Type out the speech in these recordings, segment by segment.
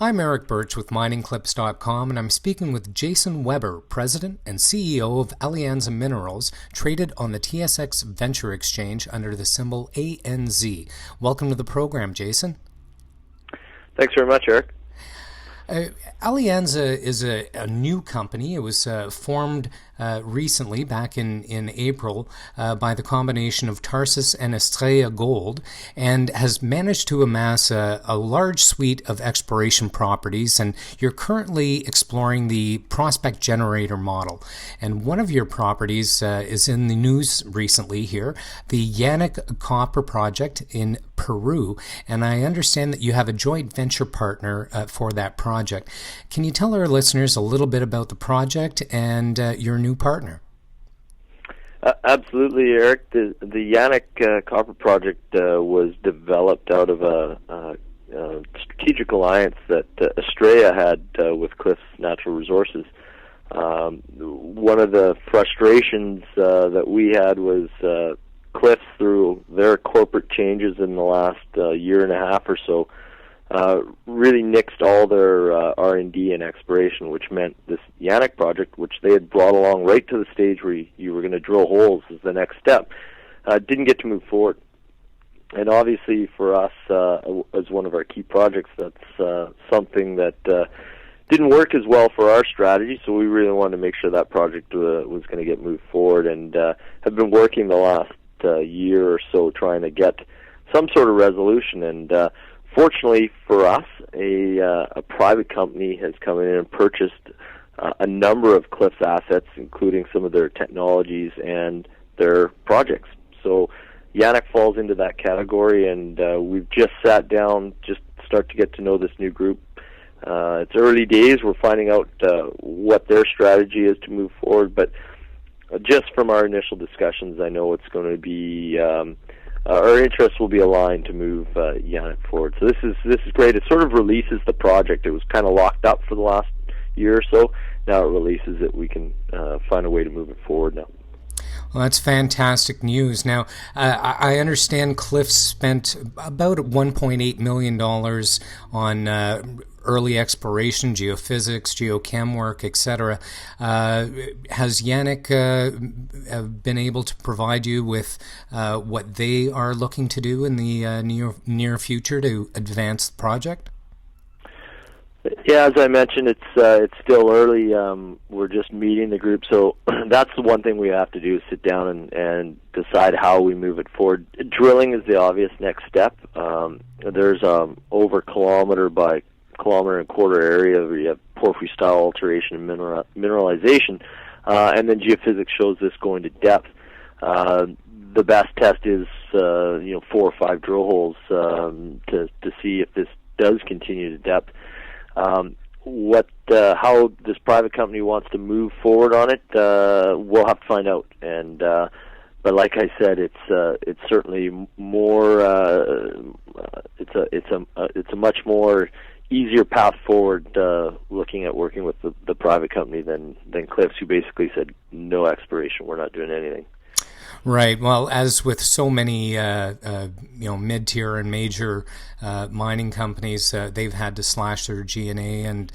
I'm Eric Birch with MiningClips.com, and I'm speaking with Jason Weber, President and CEO of Alianza Minerals, traded on the TSX Venture Exchange under the symbol ANZ. Welcome to the program, Jason. Thanks very much, Eric. Alianza is a new company. It was formed recently, back in April, by the combination of Tarsus and Estrella Gold, and has managed to amass a large suite of exploration properties. And you're currently exploring the prospect generator model. And one of your properties is in the news recently here, the Yanac Copper Project in Peru. And I understand that you have a joint venture partner for that project. Can you tell our listeners a little bit about the project and your new partner? Absolutely, Eric. The Yanac Copper Project was developed out of a strategic alliance that Estrella had with Cliffs Natural Resources. One of the frustrations that we had was Cliffs, through their corporate changes in the last year and a half or so, really nixed all their R&D and exploration, which meant this Yanac project, which they had brought along right to the stage where you were going to drill holes as the next step, didn't get to move forward. And obviously for us, as one of our key projects, that's something that didn't work as well for our strategy, so we really wanted to make sure that project was going to get moved forward, and have been working the last year or so trying to get some sort of resolution. And fortunately for us, a private company has come in and purchased a number of Cliffs assets, including some of their technologies and their projects. So Yanac falls into that category, and we've just sat down, just start to get to know this new group. It's early days. We're finding out what their strategy is to move forward, but just from our initial discussions, I know it's going to be our interests will be aligned to move Yanac forward. So this is great. It sort of releases the project. It was kind of locked up for the last year or so. Now it releases it. We can find a way to move it forward now. Well, that's fantastic news. Now, I understand Cliffs spent about $1.8 million on early exploration, geophysics, geochem work, etc. Has Yanac been able to provide you with what they are looking to do in the near future to advance the project? Yeah, as I mentioned, it's still early. We're just meeting the group, so that's the one thing we have to do, is sit down and decide how we move it forward. Drilling is the obvious next step. There's over kilometer by kilometer and a quarter area where you have porphyry-style alteration and mineralization, and then geophysics shows this going to depth. The best test is 4 or 5 drill holes to see if this does continue to depth. How this private company wants to move forward on it, we'll have to find out. And but like I said, it's certainly more. It's a much more easier path forward looking at working with the private company than Cliffs, who basically said no exploration. We're not doing anything. Right. Well, as with so many, mid-tier and major mining companies, they've had to slash their G&A and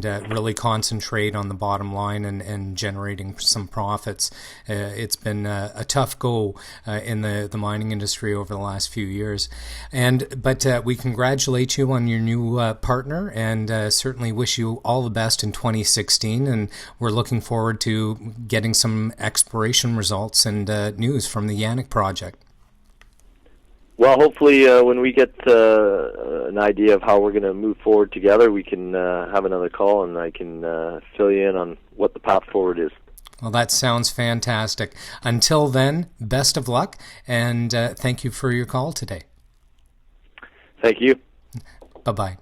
really concentrate on the bottom line and generating some profits. It's been a tough go in the mining industry over the last few years. But we congratulate you on your new partner, and certainly wish you all the best in 2016. And we're looking forward to getting some exploration results and news from the Yanac project. Well, hopefully when we get an idea of how we're going to move forward together, we can have another call, and I can fill you in on what the path forward is. Well, that sounds fantastic. Until then, best of luck, and thank you for your call today. Thank you. Bye-bye.